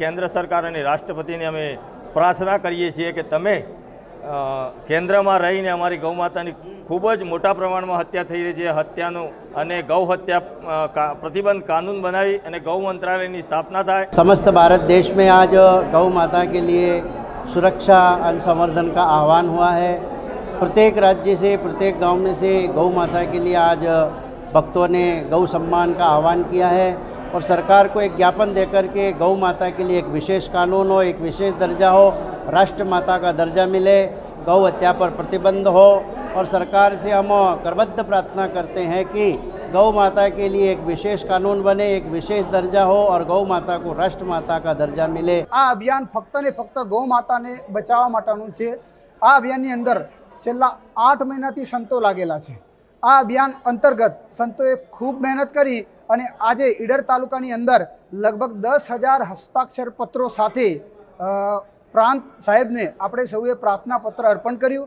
केंद्र सरकार અને રાષ્ટ્રપતિને અમે પ્રાર્થના કરીએ છીએ કે તમે કેન્દ્રમાં રહીને અમારી ગૌ માતાની ખૂબ જ મોટા પ્રમાણમાં હત્યા થઈ રહી છે, હત્યાનું અને ગૌ હત્યા प्रतिबंध कानून बनाई અને गौ मंत्रालय की स्थापना थाय। समस्त भारत देश में आज गौ माता के लिए सुरक्षा और संवर्धन का आह्वान हुआ है। प्रत्येक राज्य से, प्रत्येक गांव में से गौ माता के लिए आज भक्तों ने गौ सम्मान का आह्वान किया है और सरकार को एक ज्ञापन देकर के गौ माता के लिए एक विशेष कानून हो, एक विशेष दर्जा हो, राष्ट्र माता का दर्जा मिले, गौ हत्या पर प्रतिबंध हो। और सरकार से हम करबद्ध प्रार्थना करते हैं कि गौ माता के लिए एक विशेष कानून बने, एक विशेष दर्जा हो और गौ माता को राष्ट्र माता का दर्जा मिले। आ अभियान फक्त ने फक्त गौ माता ने बचाववा माटेनुं छे। आ अभियाननी अंदर छेल्ला 8 महीनाथी संतो लागेला छे। आ अभियान अंतर्गत संतोए खूब मेहनत करी અને આજે ઈડર તાલુકાની અંદર લગભગ 10,000 હસ્તાક્ષર પત્રો સાથે પ્રાંત સાહેબને આપણે સૌએ પ્રાર્થના પત્ર અર્પણ કર્યું।